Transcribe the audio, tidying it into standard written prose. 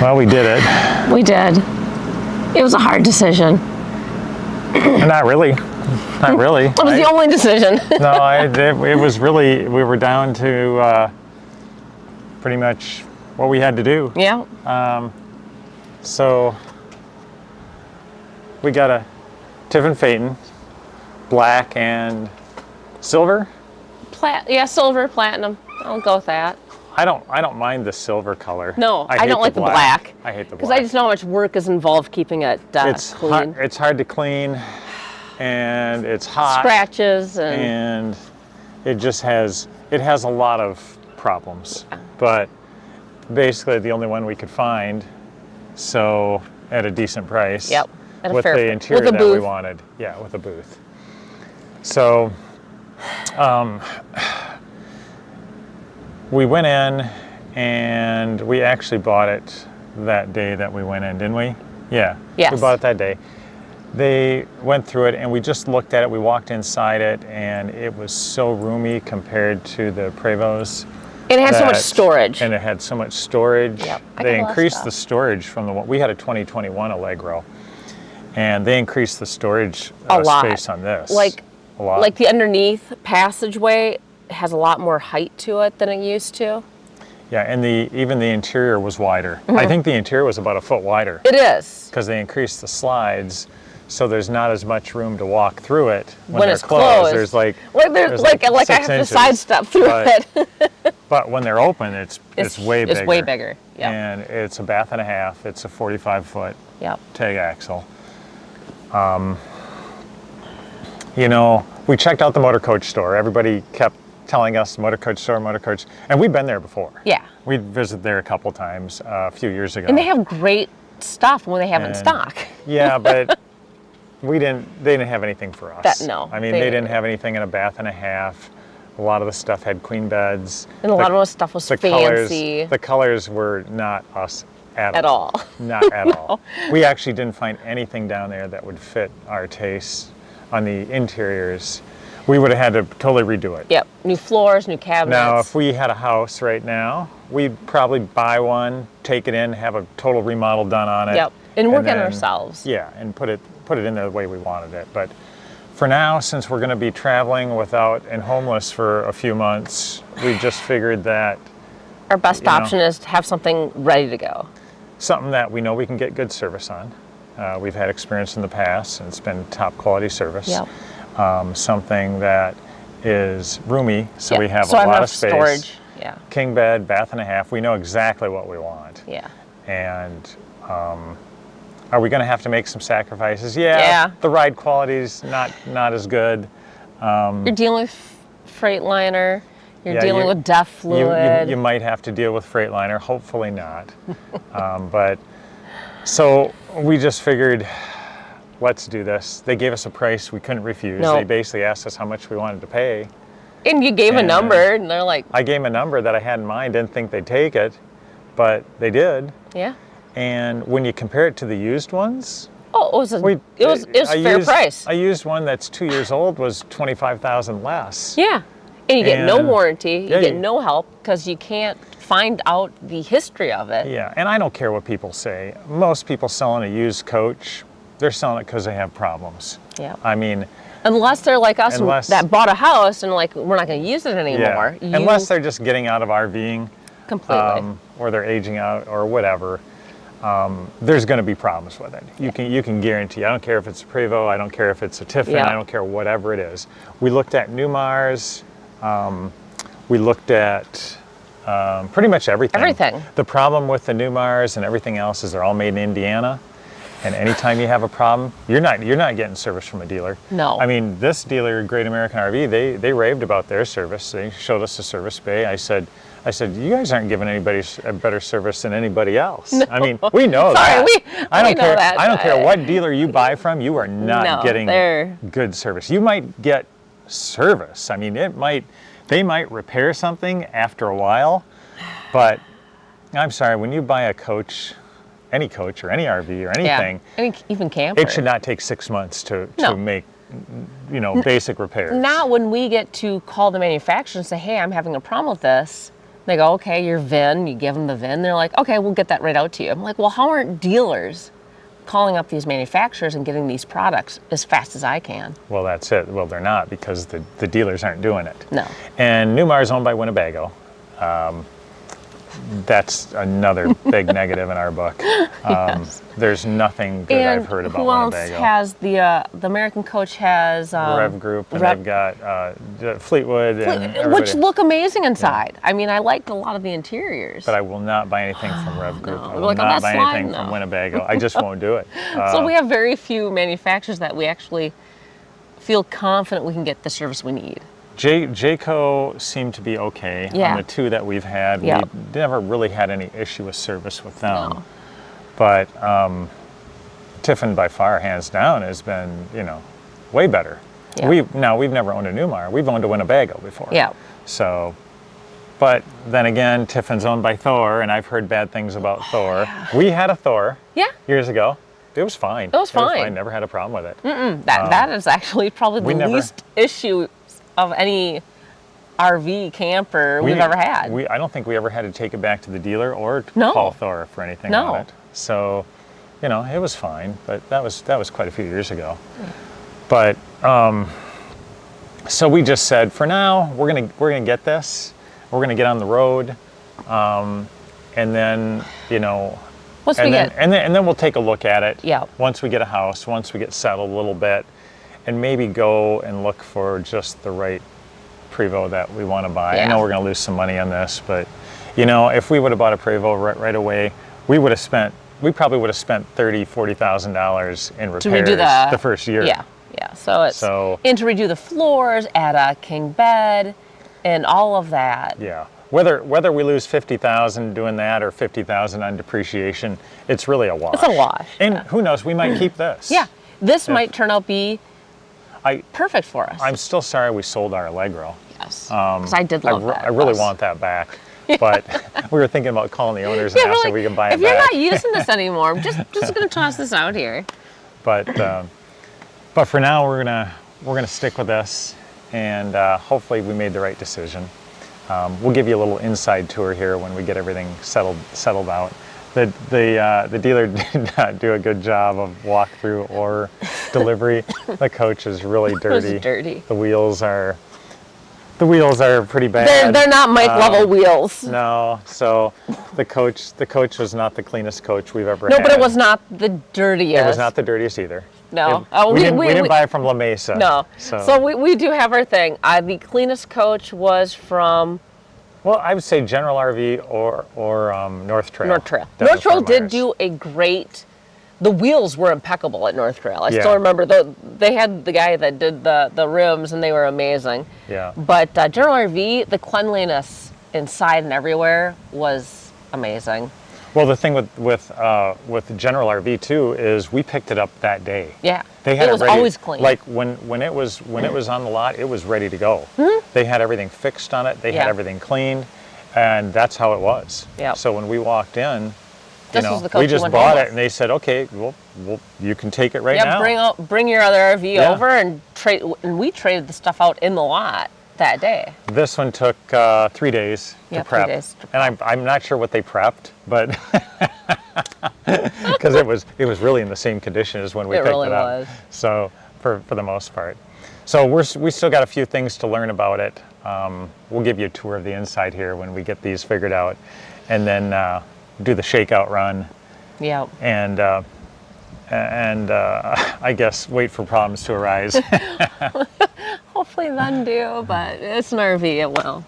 Well, we did it. We did. It was a hard decision. Not really. Not really. It was the only decision. No, it was really, we were down to pretty much what we had to do. Yeah. So we got a Tiffin Phaeton, black and silver. Yeah, silver, platinum. I'll go with that. I don't mind the silver color. No, I don't like the black. I hate the black. Because I just know how much work is involved keeping it clean. It's hard to clean, and it's hot. Scratches and it just has a lot of problems. But basically the only one we could find, so at a decent price. Yep. With the interior that we wanted. Yeah, with a booth. So we went in and we actually bought it that day that we went in, didn't we? Yeah. Yes. We bought it that day. They went through it and we just looked at it. We walked inside it and it was so roomy compared to the Prevos. And it had so much storage. And it had so much storage. Yep. They increased the storage from the one. We had a 2021 Allegro. And they increased the storage space on this. A lot. Like the underneath passageway has a lot more height to it than it used to. Yeah, and even the interior was wider. I think the interior was about a foot wider. It is. Because they increased the slides, so there's not as much room to walk through it when it's closed. There's like I have to sidestep through it. But when they're open, it's way bigger. It's way bigger. Yeah. And it's a bath and a half. It's a 45-foot tag axle. You know, we checked out the motor coach store. Everybody kept telling us motor coach store, and we've been there before. Yeah. We visited there a couple times a few years ago. And they have great stuff when they have it in stock. Yeah, but they didn't have anything for us. No. I mean, they didn't have anything in a bath and a half. A lot of the stuff had queen beds. And a lot of the stuff was fancy. The colors were not us at all. Not at all. We actually didn't find anything down there that would fit our tastes on the interiors. We would have had to totally redo it. Yep, new floors, new cabinets. Now, if we had a house right now, we'd probably buy one, take it in, have a total remodel done on it. Yep, and work on ourselves. Yeah, and put it in there the way we wanted it. But for now, since we're going to be traveling without and homeless for a few months, we just figured that our best option is to have something ready to go. Something that we know we can get good service on. We've had experience in the past, and it's been top quality service. Yep. Something that is roomy, so we have a lot of space. Storage. Yeah. King bed, bath and a half. We know exactly what we want. Yeah. And are we going to have to make some sacrifices? Yeah. The ride quality's not as good. You're dealing with Freightliner. You're dealing with DEF fluid. You might have to deal with Freightliner. Hopefully not. But so we just figured, let's do this. They gave us a price we couldn't refuse. No. They basically asked us how much we wanted to pay. And you gave a number, and they're like... I gave them a number that I had in mind, didn't think they'd take it, but they did. Yeah. And when you compare it to the used ones... Oh, it was fair price. A used one that's 2 years old was $25,000 less. Yeah. And you get no warranty, you get no help, because you can't find out the history of it. Yeah, and I don't care what people say. Most people selling a used coach, they're selling it because they have problems. Yeah. I mean... Unless they're like us that bought a house and like, we're not going to use it anymore. Yeah. Unless they're just getting out of RVing. Completely. Or they're aging out or whatever. There's going to be problems with it. You can guarantee. I don't care if it's a Prevost, I don't care if it's a Tiffin, I don't care whatever it is. We looked at Newmars. We looked at pretty much everything. Everything. The problem with the Newmars and everything else is they're all made in Indiana. And anytime you have a problem, you're not getting service from a dealer. No. I mean, this dealer, Great American RV, they raved about their service. They showed us the service bay. I said, you guys aren't giving anybody a better service than anybody else. No. I mean, we know that. I don't care. I don't care what dealer you buy from. You are not getting good service. You might get service. I mean, they might repair something after a while, but I'm sorry, when you buy a coach, any coach or any RV or anything, even camper, it should not take 6 months to make, basic repairs. Not when we get to call the manufacturer and say, hey, I'm having a problem with this. They go, okay, your VIN, you give them the VIN. They're like, okay, we'll get that right out to you. I'm like, well, how aren't dealers calling up these manufacturers and getting these products as fast as I can? Well, that's it. Well, they're not, because the dealers aren't doing it. No. And Newmar is owned by Winnebago. That's another big negative in our book. Yes. There's nothing good I've heard about Winnebago. Who else has the American Coach has Rev Group, and they've got Fleetwood, and which look amazing inside. Yeah. I mean, I liked a lot of the interiors. But I will not buy anything from Rev Group. No. I will not buy anything from Winnebago. I just won't do it. So we have very few manufacturers that we actually feel confident we can get the service we need. Jayco seemed to be okay on the two that we've had. Yep. We never really had any issue with service with them. No. But Tiffin by far, hands down, has been, way better. Yep. We've never owned a Newmar. We've owned a Winnebago before. Yeah. So, but then again, Tiffin's owned by Thor, and I've heard bad things about Thor. Yeah. We had a Thor years ago. It was fine. It was fine. Never had a problem with it. That is actually probably the least issue of any RV camper we've ever had. I don't think we ever had to take it back to the dealer or call Thor for anything on it. So, it was fine, but that was quite a few years ago. But so we just said, for now, we're gonna get this. We're gonna get on the road, and then and then we'll take a look at it. Yeah. Once we get a house, once we get settled a little bit. And maybe go and look for just the right Prevost that we want to buy. Yeah. I know we're going to lose some money on this, but if we would have bought a Prevost right away, we probably would have spent $30,000-$40,000 in repairs to redo the first year. Yeah. And to redo the floors, add a king bed, and all of that. Yeah. Whether we lose $50,000 doing that or $50,000 on depreciation, it's really a wash. It's a wash. And who knows? We might keep this. Yeah. This might turn out be perfect for us. I'm still sorry we sold our Allegro. Yes, because I did love that. I really want that back, but we were thinking about calling the owners and asking if we can buy it back. If you're not using this anymore, I'm just going to toss this out here. But for now, we're gonna stick with this, and hopefully we made the right decision. We'll give you a little inside tour here when we get everything settled out. The dealer did not do a good job of walkthrough or delivery. The coach is really dirty. It was dirty. The wheels are pretty bad. They're not Mike level wheels. No, so the coach was not the cleanest coach we've ever had. No, but it was not the dirtiest. It was not the dirtiest either. No. We didn't buy it from La Mesa. No. So we do have our thing. The cleanest coach was from... Well, I would say General RV or North Trail. North Trail. North Trail did do a great... The wheels were impeccable at North Trail. I still remember they had the guy that did the rims, and they were amazing. Yeah. But General RV, the cleanliness inside and everywhere was amazing. Well, the thing with General RV too is we picked it up that day. Yeah. They had it was ready, always clean. Like when it was on the lot, it was ready to go. Mm-hmm. They had everything fixed on it. They had everything cleaned, and that's how it was. Yeah. So when we walked in, we just bought it, and they said, "Okay, well, you can take it now." Yeah, bring your other RV over and trade. And we traded the stuff out in the lot that day. This one took 3 days to prep. 3 days to prep. And I'm not sure what they prepped, but because it was really in the same condition as when we picked it up. It really was. So for the most part, so we still got a few things to learn about it. We'll give you a tour of the inside here when we get these figured out, and then do the shakeout run. Yeah. And I guess wait for problems to arise. Hopefully none do, but it's an RV, it will.